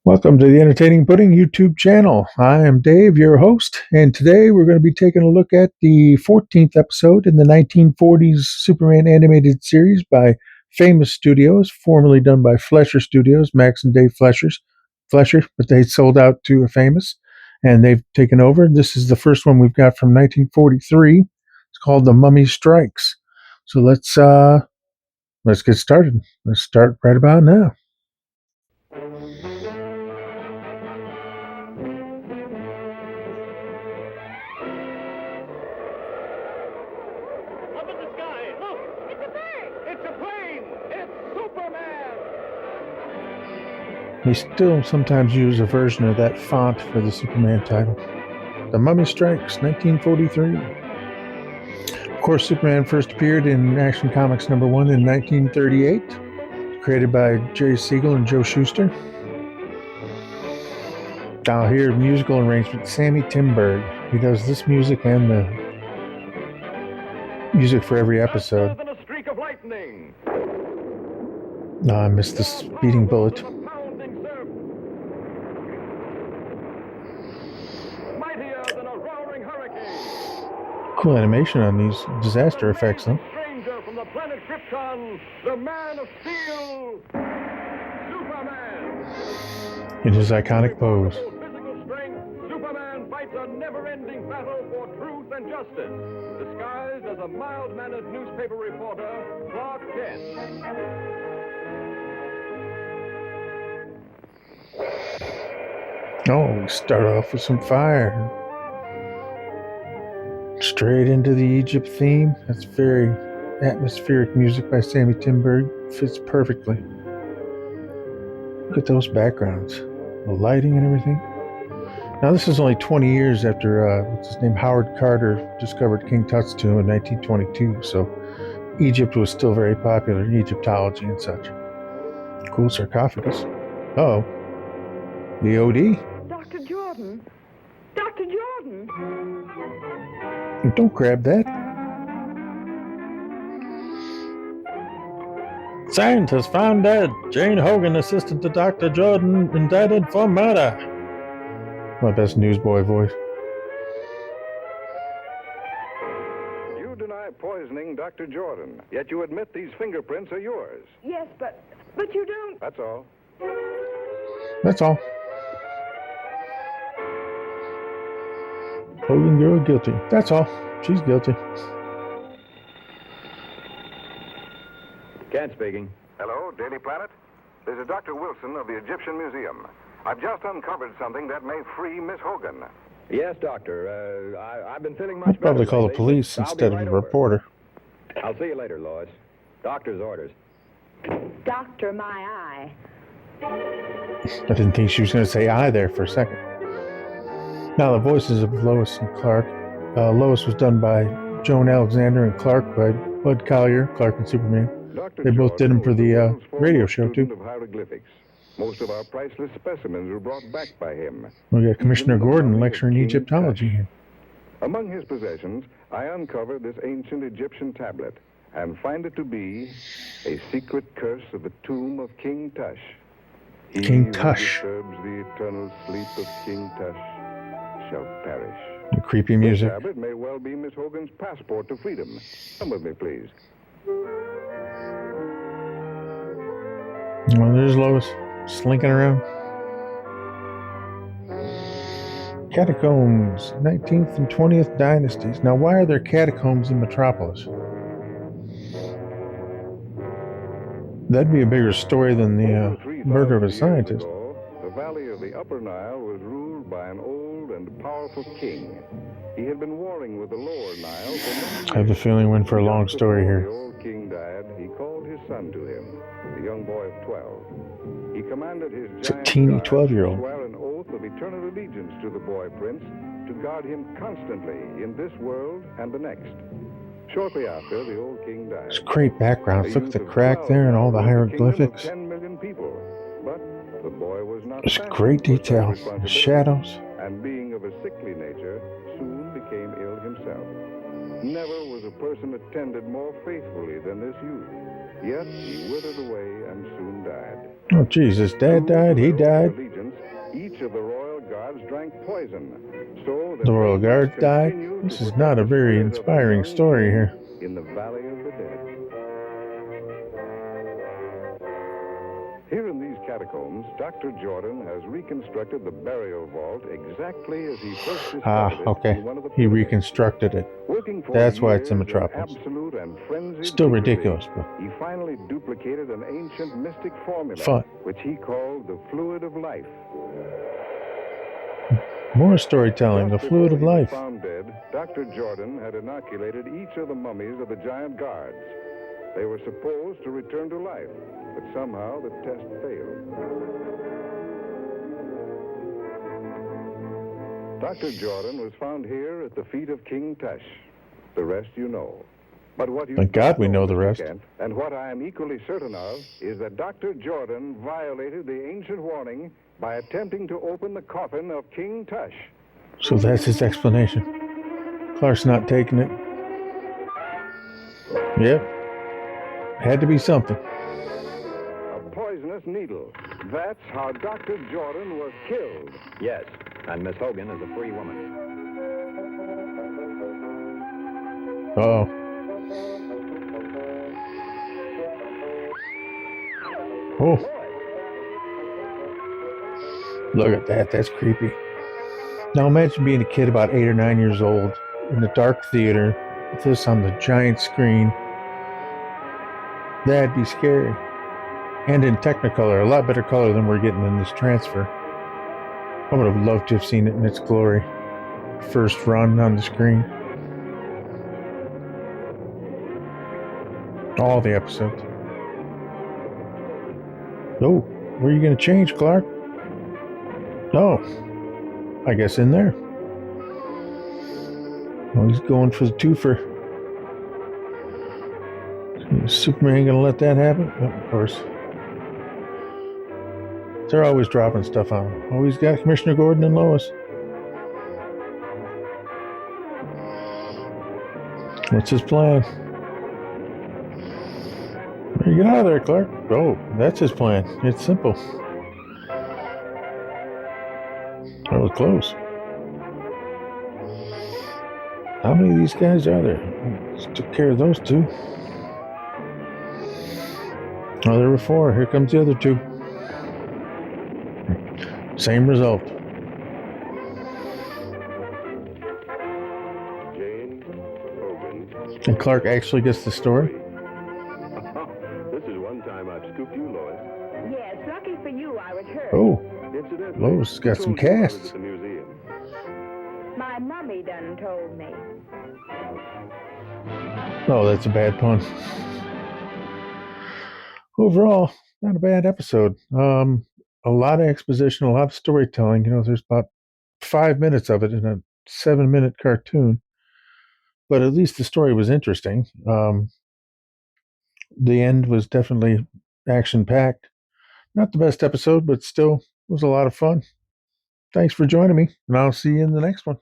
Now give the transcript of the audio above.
Welcome to the Entertaining Pudding YouTube channel. I am Dave, your host, and today we're going to be taking a look at the 14th episode in the 1940s Superman animated series by Famous Studios, formerly done by Fleischer Studios, Max and Dave Fleischer, but they sold out to Famous, and they've taken over. This is the first one we've got from 1943. It's called The Mummy Strikes. So let's get started. Let's start right about now. Up in the sky, look! It's a bird! It's a plane! It's Superman! They still sometimes use a version of that font for the Superman title. The Mummy Strikes, 1943. Of course, Superman first appeared in Action Comics #1 in 1938, created by Jerry Siegel and Joe Shuster. Now here, musical arrangement, Sammy Timberg. He does this music and the music for every episode. Faster than a streak of lightning! No, I missed the speeding bullet. Than a pounding surf! Mightier than a roaring hurricane! Cool animation on these disaster effects, though. Stranger from the planet Krypton, the Man of Steel, Superman! In his iconic pose. Physical strength, Superman fights a never-ending battle for truth and justice, disguised as a mild-mannered newspaper reporter, Clark Kent. Oh, we start off with some fire. Straight into the Egypt theme. That's very atmospheric music by Sammy Timberg. Fits perfectly. Look at those backgrounds. The lighting and everything. Now this is only 20 years after, what's his name, Howard Carter discovered King Tut's tomb in 1922. So Egypt was still very popular in Egyptology and such. Cool sarcophagus. Uh-oh. The OD? Dr. Jordan! Dr. Jordan! Don't grab that. Scientists found dead. Jane Hogan, assistant to Dr. Jordan, indicted for murder. My best newsboy voice. You deny poisoning Dr. Jordan, yet you admit these fingerprints are yours. Yes, but you don't. That's all. That's all. Hogan girl guilty. That's all. She's guilty. Kent speaking. Hello, Daily Planet. This is Dr. Wilson of the Egyptian Museum. I've just uncovered something that may free Miss Hogan. Yes, Doctor. I've been feeling much I'd probably better call the lately, police but I'll instead be of right a over. reporter. I'll see you later, Lois. Doctor's orders. Doctor, my eye. I didn't think she was going to say I there for a second. Now, the voices of Lois and Clark. Lois was done by Joan Alexander and Clark by Bud Collyer, Clark and Superman. Dr. They both did Jordan them for was the world's radio foremost show, student too. of hieroglyphics. Most of our priceless specimens were brought back by him. We got Commissioner Even the Gordon mummy of lecturing King Egyptology Tut. here. Among his possessions, I uncovered this ancient Egyptian tablet and find it to be a secret curse of the tomb of King Tush. He King who Tush. disturbs the eternal sleep of King Tush shall perish. The creepy This music. tablet may well be Miss Hogan's passport to freedom. Come with me, please. Well, there's Lois, slinking around. Catacombs, 19th and 20th dynasties. Now, why are there catacombs in Metropolis? That'd be a bigger story than the Over 3,000 murder of a years scientist. ago, the valley of the Upper Nile was ruled by an old and powerful king. He had been warring with the Lower Nile for many I have a years. feeling we're in for a long Just story before here. The old king died. He called his son to him, the young boy of 12. He commanded his It's a giant teeny guards 12-year-old. to swear an oath of eternal allegiance to the boy prince, to guard him constantly in this world and the next. Shortly after, the old king died. It's great backgrounds. A Look at the youth of crack 12 there and all the now ruled a kingdom of hieroglyphics. 10 million people. But the boy was not There's fashioned great for such detail. The responsibility, shadows. and being of a sickly nature, soon became ill himself. Never was a person attended more faithfully than this youth. Yet he withered away and soon died. Oh, Jesus. Dad died. He died. Allegiance each of the royal guards drank poison. So The royal guards died? continued This to is protect not a the very spirit of the inspiring young story king here. in the Valley of the Dead. Here in these catacombs, Dr. Jordan has reconstructed the burial vault exactly as he first discovered it Okay. in one of the He pyramids. reconstructed it. Working for That's why it's in years Metropolis. absolute and frenzied Still secrecy, ridiculous, but he finally duplicated an ancient mystic formula, fun. which he called the fluid of life. More storytelling, the Just fluid of before he was life. found dead, Dr. Jordan had inoculated each of the mummies of the giant guards. They were supposed to return to life, but somehow the test failed. Dr. Jordan was found here at the feet of King Tush. The rest you know. But what you Thank God don't we know the Mr. rest. Kent, and what I am equally certain of, is that Dr. Jordan violated the ancient warning by attempting to open the coffin of King Tush. So that's his explanation. Clark's not taking it. Yep. Had to be something. A poisonous needle. That's how Dr. Jordan was killed. Yes, and Miss Hogan is a free woman. Oh. Oh. Look at that. That's creepy. Now imagine being a kid about 8 or 9 years old in the dark theater with this on the giant screen. That'd be scary. And in Technicolor, a lot better color than we're getting in this transfer. I would have loved to have seen it in its glory. First run on the screen. All the episodes. Oh, where are you going to change, Clark? Oh, I guess in there. Oh, he's going for the twofer. Is Superman going to let that happen? Oh, of course. They're always dropping stuff on him. Oh, he's got Commissioner Gordon and Lois. What's his plan? Get out of there, Clark. Oh, that's his plan. It's simple. That was close. How many of these guys are there? Just took care of those two. Oh, there were 4. Here comes the other 2. Same result. Jane Hogan. And Clark actually gets the story. This is one time I've scooped you, Lois. Yes, lucky for you, I was hurt. Oh, Incidentally, Lois got who some told you I was casts. at the museum? My mummy done told me. Oh, that's a bad pun. Overall, not a bad episode. A lot of exposition, a lot of storytelling. You know, there's about 5 minutes of it in a 7-minute cartoon, but at least the story was interesting. The end was definitely action-packed. Not the best episode, but still was a lot of fun. Thanks for joining me, and I'll see you in the next one.